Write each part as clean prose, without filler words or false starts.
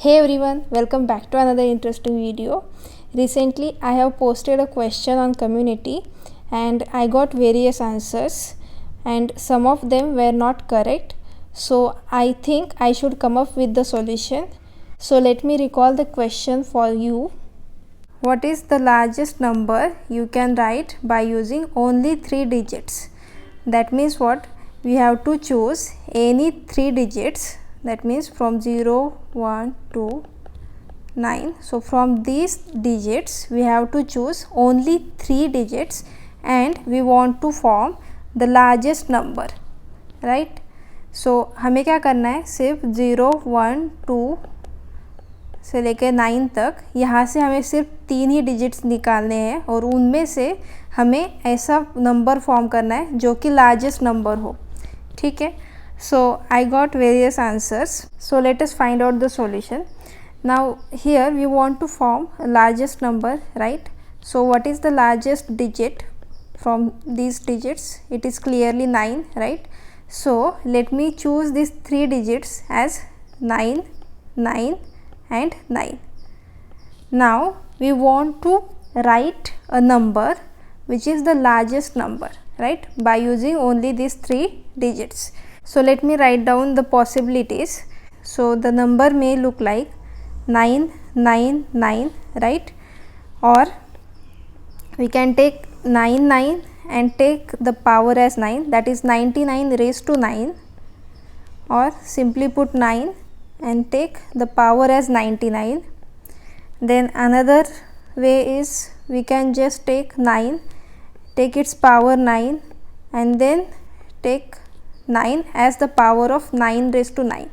Hey everyone, welcome back to another interesting video. Recently I have posted a question on community and I got various answers and some of them were not correct. So I think I should come up with the solution. So let me recall the question for you. What is the largest number you can write by using only 3 digits? That means what? We have to choose any 3 digits, that means from 0, 1, 2, 9. So from these digits we have to choose only 3 digits and we want to form the largest number, right? So हमें क्या करना है, सिर्फ 0, 1, 2 से लेकर 9 तक यहाँ से हमें सिर्फ 3 ही डिजिट्स निकालने हैं और उनमें से हमें ऐसा नंबर फॉर्म करना है जो कि लार्जेस्ट नंबर हो, ठीक है. So I got various answers. So let us find out the solution. Now here we want to form largest number, right? So what is the largest digit from these digits? It is clearly 9, right? So let me choose these 3 digits as 9, 9 and 9. Now we want to write a number which is the largest number, right, by using only these 3 digits. So let me write down the possibilities. So the number may look like 999, right? Or we can take 99 and take the power as 9, that is 99 raised to 9, or simply put 9 and take the power as 99. Then another way is we can just take 9, take its power 9 and then take 9 as the power of 9 raised to 9.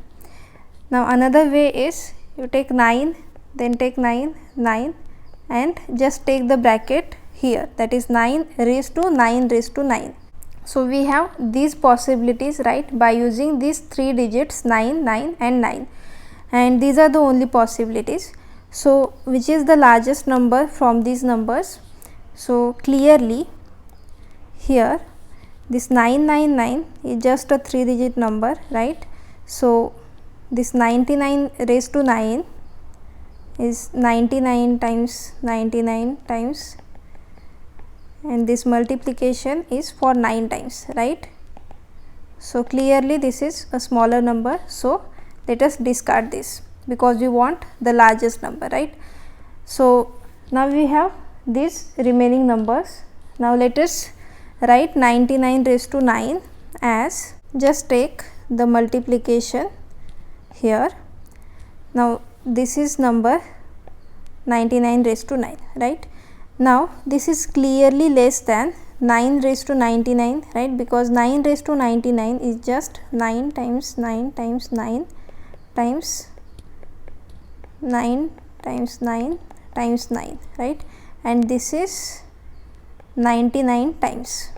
Now another way is you take 9, then take 9, 9 and just take the bracket here, that is 9 raised to 9 raised to 9. So we have these possibilities, right, by using these 3 digits 9, 9 and 9, and these are the only possibilities. So which is the largest number from these numbers? So clearly here this 999 is just a 3 digit number, right? So this 99 raised to 9 is 99 times 99 times, and this multiplication is for 9 times, right? So clearly this is a smaller number, so let us discard this because we want the largest number, right? So now we have these remaining numbers. Now let us write 99 raised to 9 as, just take the multiplication here. Now this is number 99 raised to 9, right? Now this is clearly less than 9 raised to 99, right? Because 9 raised to 99 is just 9 times 9 times 9 times 9 times 9 times 9, right? And this is 99 times,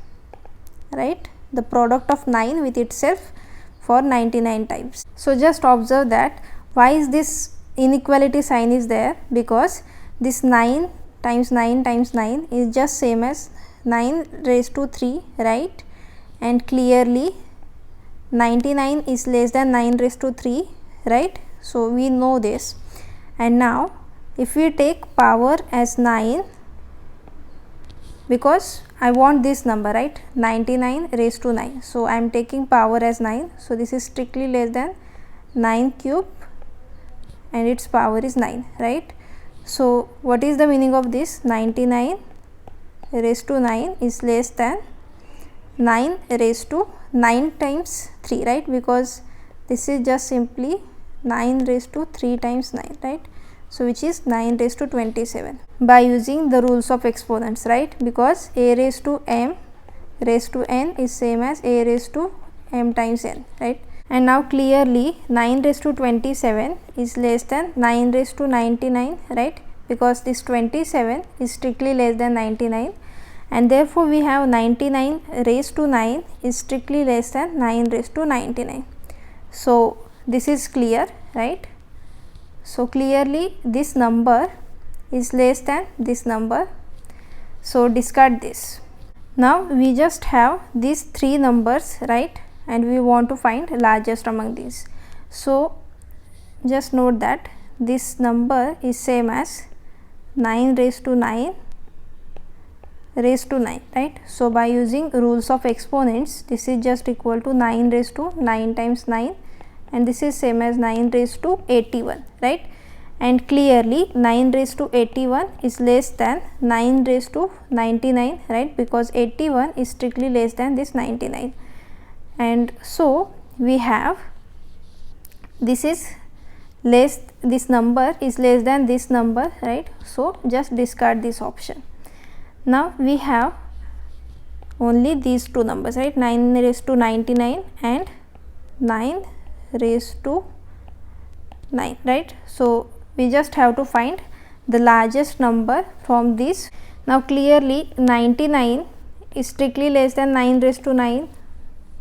right? The product of 9 with itself for 99 times. So just observe that why is this inequality sign is there, because this 9 times 9 times 9 is just same as 9 raised to 3, right? And clearly 99 is less than 9 raised to 3, right? So we know this. And now if we take power as 9, because I want this number, right, 99 raised to 9, so I am taking power as 9, so this is strictly less than 9 cube and its power is 9, right? So what is the meaning of this? 99 raised to 9 is less than 9 raised to 9 times 3, right? Because this is just simply 9 raised to 3 times 9, right? So which is 9 raised to 27 by using the rules of exponents, right? Because a raised to m raised to n is same as a raised to m times n, right? And now clearly 9 raised to 27 is less than 9 raised to 99, right? Because this 27 is strictly less than 99, and therefore we have 99 raised to 9 is strictly less than 9 raised to 99. So this is clear, right? So clearly this number is less than this number, so discard this. Now we just have these 3 numbers, right, and we want to find largest among these. So just note that this number is same as 9 raised to 9 raised to 9, right. So by using rules of exponents, this is just equal to 9 raised to 9 times 9, and this is same as 9 raised to 81, right. And clearly 9 raised to 81 is less than 9 raised to 99, right, because 81 is strictly less than this 99. And so we have this is less, this number is less than this number, right. So just discard this option. Now we have only these two numbers, right, 9 raised to 99 and 9 raised to 9, right. So we just have to find the largest number from this. Now clearly 99 is strictly less than 9 raised to 9.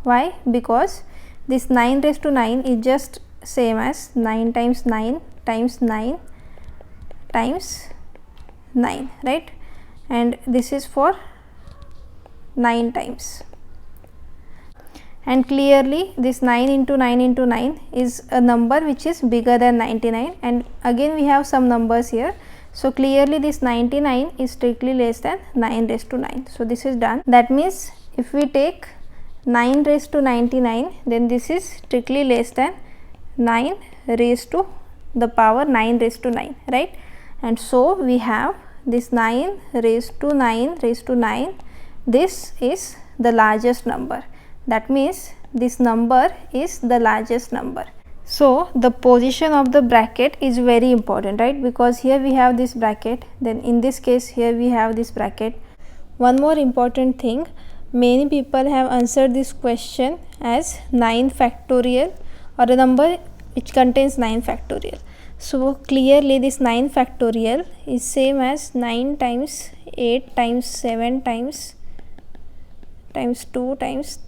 Why? Because this 9 raised to 9 is just same as 9 times 9 times 9 times 9, right, and this is for 9 times. And clearly this 9 into 9 into 9 is a number which is bigger than 99, and again we have some numbers here. So clearly this 99 is strictly less than 9 raised to 9. So this is done. That means if we take 9 raised to 99, then this is strictly less than 9 raised to the power 9 raised to 9, right. And so we have this 9 raised to 9 raised to 9, this is the largest number. That means this number is the largest number. So the position of the bracket is very important, right, because here we have this bracket, then in this case here we have this bracket. One more important thing, many people have answered this question as 9 factorial or a number which contains 9 factorial. So clearly this 9 factorial is same as 9 times 8 times 7 times 2 times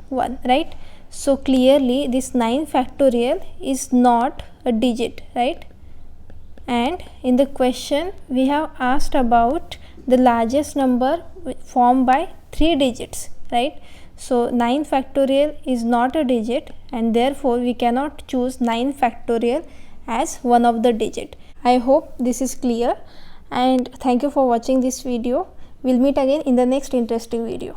1, right. So clearly this 9 factorial is not a digit, right, and in the question we have asked about the largest number formed by 3 digits, right. So 9 factorial is not a digit, and therefore we cannot choose 9 factorial as one of the digit. I hope this is clear, and thank you for watching this video. We'll meet again in the next interesting video.